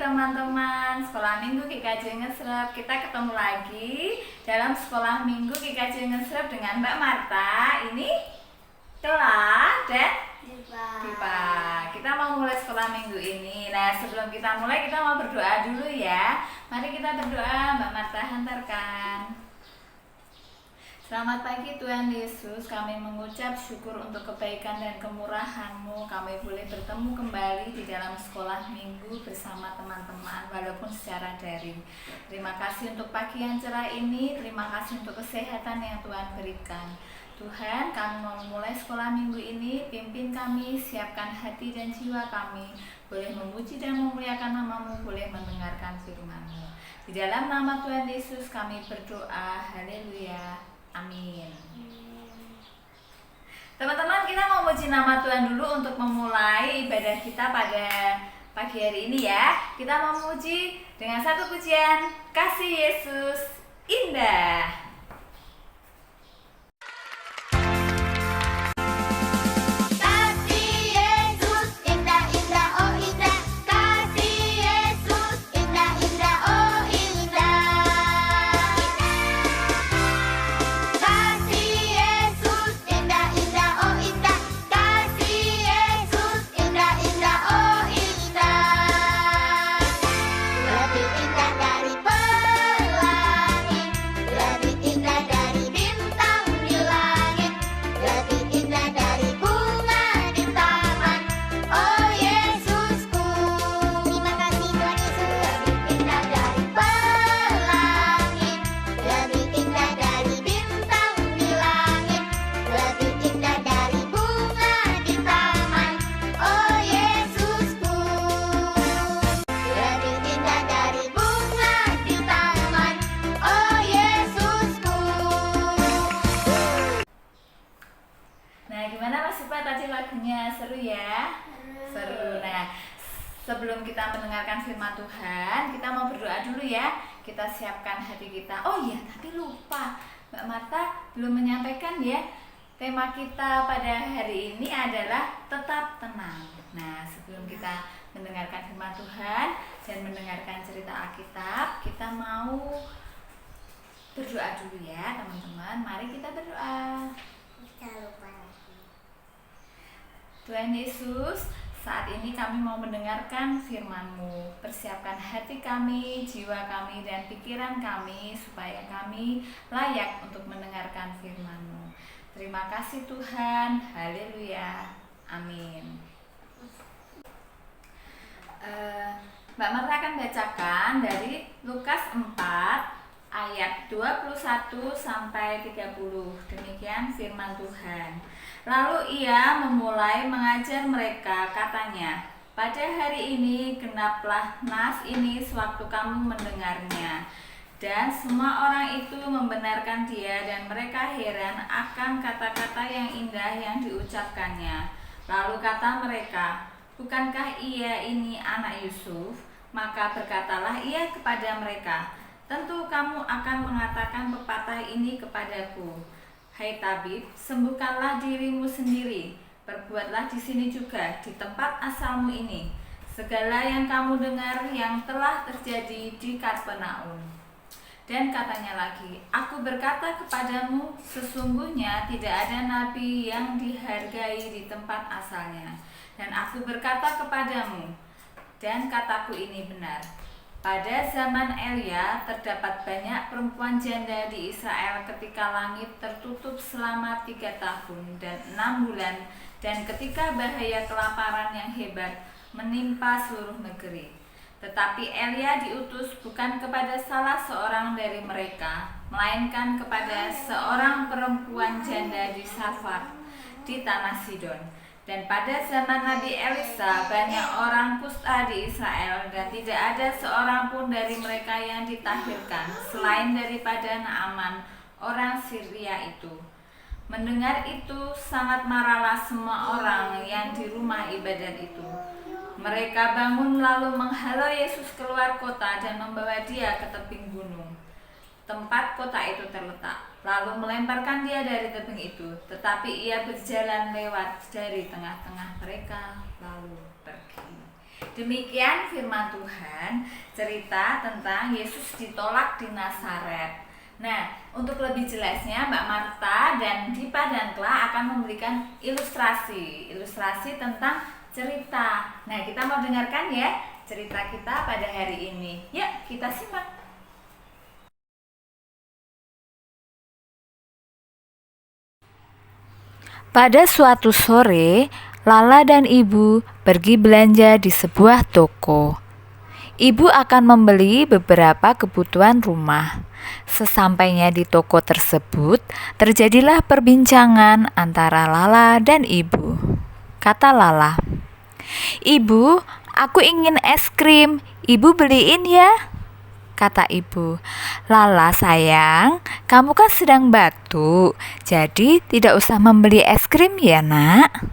teman-teman Sekolah Minggu GKJ Ngesrep. Kita ketemu lagi dalam Sekolah Minggu GKJ Ngesrep dengan Mbak Marta. Ini Kela dan Diva. Kita mau mulai sekolah minggu ini. Nah, sebelum kita mulai kita mau berdoa dulu ya. Mari kita berdoa. Mbak Marta hantarkan. Selamat pagi Tuhan Yesus, kami mengucap syukur untuk kebaikan dan kemurahan-Mu. Kami boleh bertemu kembali di dalam sekolah minggu bersama teman-teman walaupun secara daring. Terima kasih untuk pagi yang cerah ini, terima kasih untuk kesehatan yang Tuhan berikan. Tuhan, kami mau memulai sekolah minggu ini, pimpin kami, siapkan hati dan jiwa kami, boleh memuji dan memuliakan nama-Mu, boleh mendengarkan firman-Mu. Di dalam nama Tuhan Yesus kami berdoa, haleluya. Amin. Teman-teman, kita mau memuji nama Tuhan dulu untuk memulai ibadah kita pada pagi hari ini ya. Kita memuji dengan satu pujian, Kasih Yesus Indah. Lagunya seru ya? Seru. Nah, sebelum kita mendengarkan firman Tuhan, kita mau berdoa dulu ya. Kita siapkan hati kita. Oh iya, tapi lupa, Mbak Marta belum menyampaikan ya. Tema kita pada hari ini adalah tetap tenang. Nah, sebelum kita mendengarkan firman Tuhan dan mendengarkan cerita Alkitab, kita mau berdoa dulu ya, teman-teman. Mari kita berdoa. Tuhan Yesus, saat ini kami mau mendengarkan firman-Mu. Persiapkan hati kami, jiwa kami, dan pikiran kami supaya kami layak untuk mendengarkan firman-Mu. Terima kasih Tuhan, haleluya, amin. Mbak Marta akan bacakan dari Lukas 4 ayat 21 sampai 30. Demikian firman Tuhan. Lalu ia memulai mengajar mereka, katanya, pada hari ini genaplah nas ini sewaktu kamu mendengarnya. Dan semua orang itu membenarkan dia dan mereka heran akan kata-kata yang indah yang diucapkannya. Lalu kata mereka, bukankah ia ini anak Yusuf? Maka berkatalah ia kepada mereka, tentu kamu akan mengatakan pepatah ini kepadaku. Hai tabib, sembuhkanlah dirimu sendiri. Perbuatlah di sini juga, di tempat asalmu ini, segala yang kamu dengar yang telah terjadi di Kapernaum. Dan katanya lagi, aku berkata kepadamu, sesungguhnya tidak ada nabi yang dihargai di tempat asalnya. Dan aku berkata kepadamu, dan kataku ini benar, pada zaman Elia terdapat banyak perempuan janda di Israel ketika langit tertutup selama 3 tahun dan 6 bulan dan ketika bahaya kelaparan yang hebat menimpa seluruh negeri. Tetapi Elia diutus bukan kepada salah seorang dari mereka, melainkan kepada seorang perempuan janda di Sarfat di tanah Sidon. Dan pada zaman Nabi Elisa banyak orang kusta di Israel dan tidak ada seorang pun dari mereka yang ditahirkan selain daripada Naaman orang Syria itu. Mendengar itu sangat marahlah semua orang yang di rumah ibadat itu. Mereka bangun lalu menghalau Yesus keluar kota dan membawa dia ke tebing gunung, tempat kota itu terletak. Lalu melemparkan dia dari tebing itu, tetapi ia berjalan lewat dari tengah-tengah mereka lalu pergi. Demikian firman Tuhan, cerita tentang Yesus ditolak di Nazaret. Nah, untuk lebih jelasnya Mbak Marta dan Dipa dan Kla akan memberikan ilustrasi tentang cerita. Nah, kita mau dengarkan ya cerita kita pada hari ini. Yuk, kita simak. Pada suatu sore, Lala dan Ibu pergi belanja di sebuah toko. Ibu akan membeli beberapa kebutuhan rumah. Sesampainya di toko tersebut, terjadilah perbincangan antara Lala dan Ibu. Kata Lala, "Ibu, aku ingin es krim. Ibu beliin ya." Kata ibu, "Lala sayang, kamu kan sedang batuk, jadi tidak usah membeli es krim ya nak."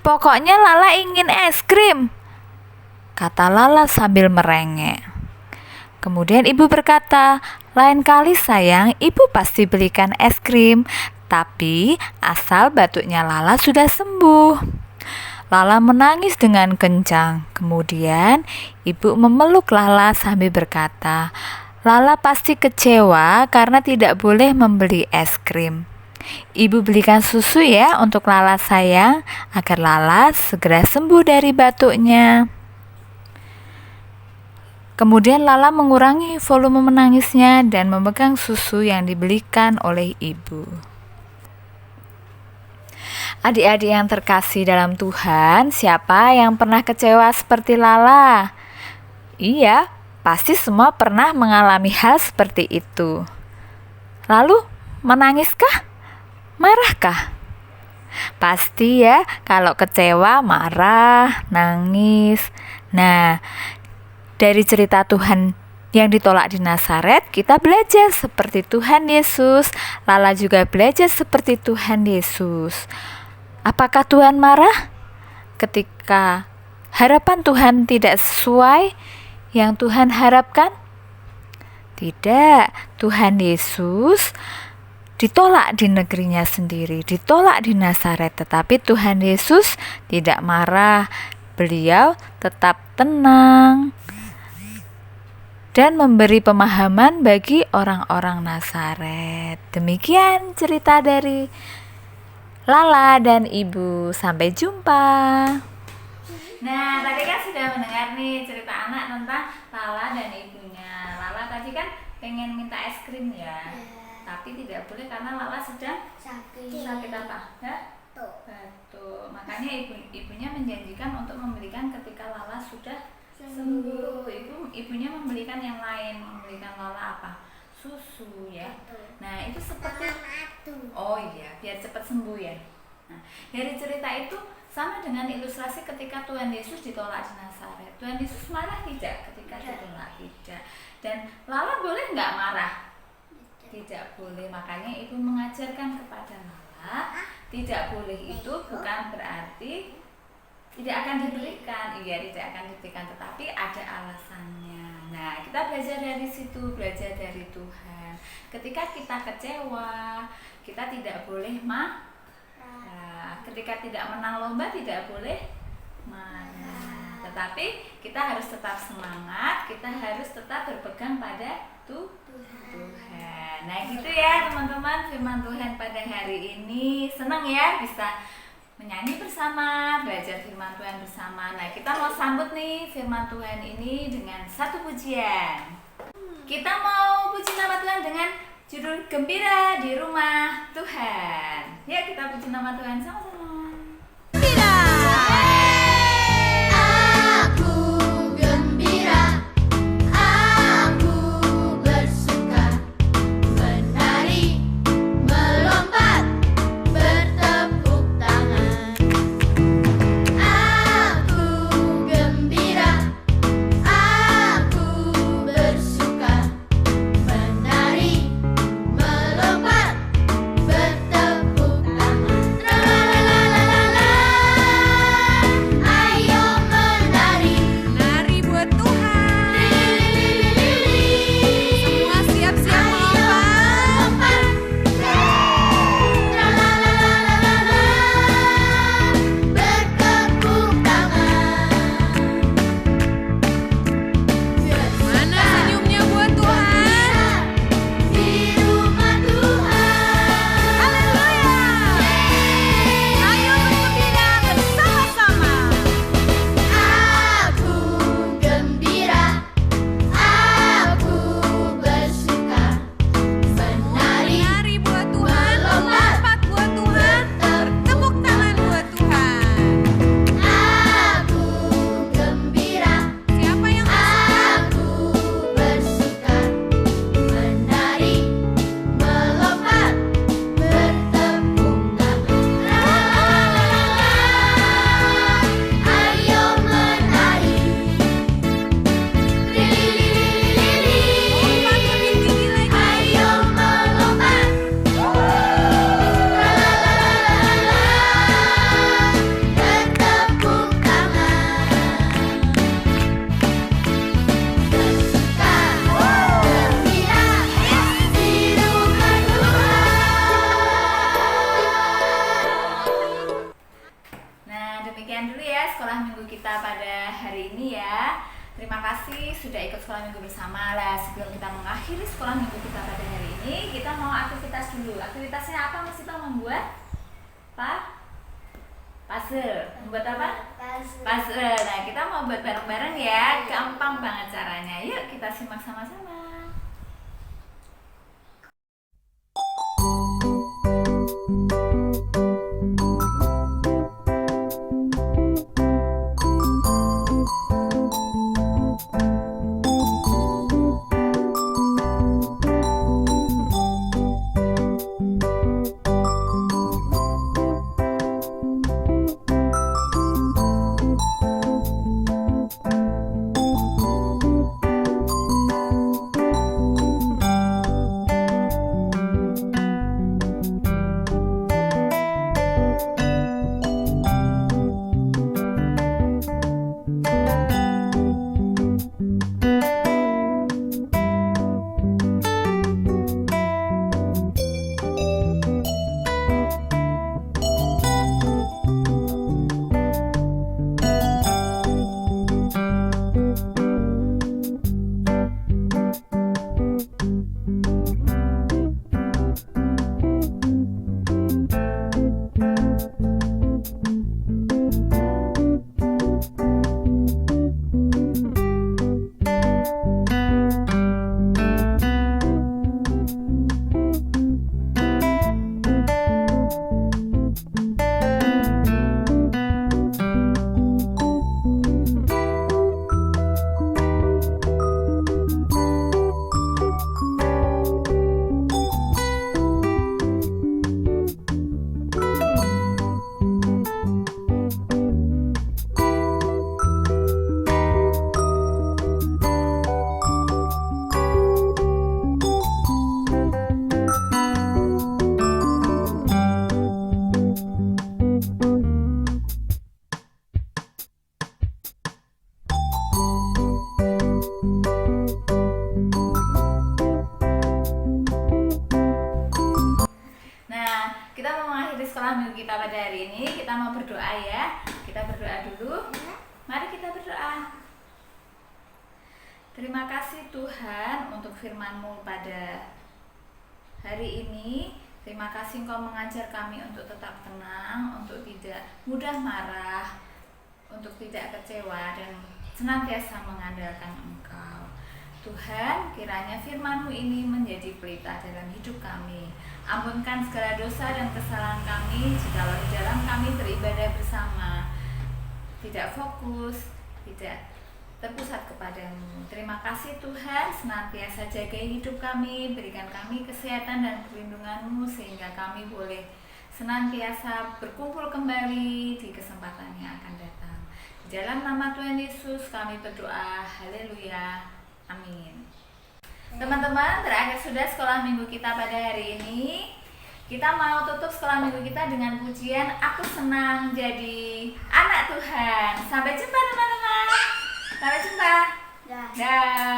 "Pokoknya Lala ingin es krim," kata Lala sambil merengek. Kemudian ibu berkata, "Lain kali sayang, ibu pasti belikan es krim, tapi asal batuknya Lala sudah sembuh." Lala menangis dengan kencang. Kemudian ibu memeluk Lala sambil berkata, "Lala pasti kecewa karena tidak boleh membeli es krim. Ibu belikan susu ya untuk Lala sayang, agar Lala segera sembuh dari batuknya." Kemudian Lala mengurangi volume menangisnya dan memegang susu yang dibelikan oleh ibu. Adik-adik yang terkasih dalam Tuhan, siapa yang pernah kecewa seperti Lala? Iya, pasti semua pernah mengalami hal seperti itu. Lalu, menangiskah? Marahkah? Pasti ya, kalau kecewa, marah, nangis. Nah, dari cerita Tuhan yang ditolak di Nazaret, kita belajar seperti Tuhan Yesus. Lala juga belajar seperti Tuhan Yesus. Apakah Tuhan marah ketika harapan Tuhan tidak sesuai yang Tuhan harapkan? Tidak, Tuhan Yesus ditolak di negerinya sendiri, ditolak di Nazaret, tetapi Tuhan Yesus tidak marah. Beliau tetap tenang dan memberi pemahaman bagi orang-orang Nazaret. Demikian cerita dari Lala dan Ibu. Sampai jumpa. Nah, tadi kan sudah mendengar nih cerita anak tentang Lala dan ibunya. Lala tadi kan pengen minta es krim ya, tapi tidak boleh karena Lala sedang sakit apa? Batuk. Makanya ibunya menjanjikan untuk membelikan ketika Lala sudah sembuh. Ibunya membelikan yang lain, membelikan Lala apa? Susu ya. Nah, itu seperti oh iya, biar cepat sembuh ya. Nah, dari cerita itu sama dengan ilustrasi ketika Tuhan Yesus ditolak di Nazaret. Tuhan Yesus marah tidak ketika ditolak? Tidak. Dan Lala boleh nggak marah? Tidak boleh. Makanya ibu mengajarkan kepada Lala, tidak boleh itu bukan berarti tidak akan diberikan. Iya, tidak akan diberikan, tetapi ada alasannya. Nah, kita belajar dari situ, belajar dari Tuhan. Ketika kita kecewa, kita tidak boleh marah. Ketika tidak menang lomba, tidak boleh marah. Tetapi kita harus tetap semangat, kita harus tetap berpegang pada Tuhan. Nah, gitu ya teman-teman, firman Tuhan pada hari ini. Senang ya bisa menyanyi bersama, belajar firman Tuhan bersama. Nah, kita mau sambut nih firman Tuhan ini dengan satu pujian. Kita mau puji nama Tuhan dengan judul Gembira di Rumah Tuhan. Ya, kita puji nama Tuhan sama-sama. Terima kasih sudah ikut sekolah minggu bersama. Lah, sebelum kita mengakhiri sekolah minggu kita pada hari ini, kita mau aktivitas dulu. Aktivitasnya apa, Mas Ita? Membuat puzzle. Membuat apa? Puzzle. Nah, kita mau buat bareng-bareng ya. Gampang banget caranya. Yuk kita simak sama-sama. Kita mau mengakhiri sekolah minggu kita pada hari ini. Kita mau berdoa ya. Kita berdoa dulu. Mari kita berdoa. Terima kasih Tuhan untuk firman-Mu pada hari ini. Terima kasih Engkau mengajar kami untuk tetap tenang, untuk tidak mudah marah, untuk tidak kecewa dan senantiasa mengandalkan Engkau. Tuhan, kiranya firman-Mu ini menjadi pelita dalam hidup kami. Ampunkan segala dosa dan kesalahan kami jikalau di dalam kami beribadah bersama tidak fokus, tidak terpusat kepadamu. Terima kasih Tuhan, senantiasa jaga hidup kami, berikan kami kesehatan dan perlindungan-Mu sehingga kami boleh senantiasa berkumpul kembali di kesempatan yang akan datang. Di dalam nama Tuhan Yesus kami berdoa. Haleluya. Amin. Teman-teman, terakhir sudah sekolah minggu kita pada hari ini. Kita mau tutup sekolah minggu kita dengan pujian Aku Senang Jadi Anak Tuhan. Sampai jumpa teman-teman. Sampai jumpa. Dah.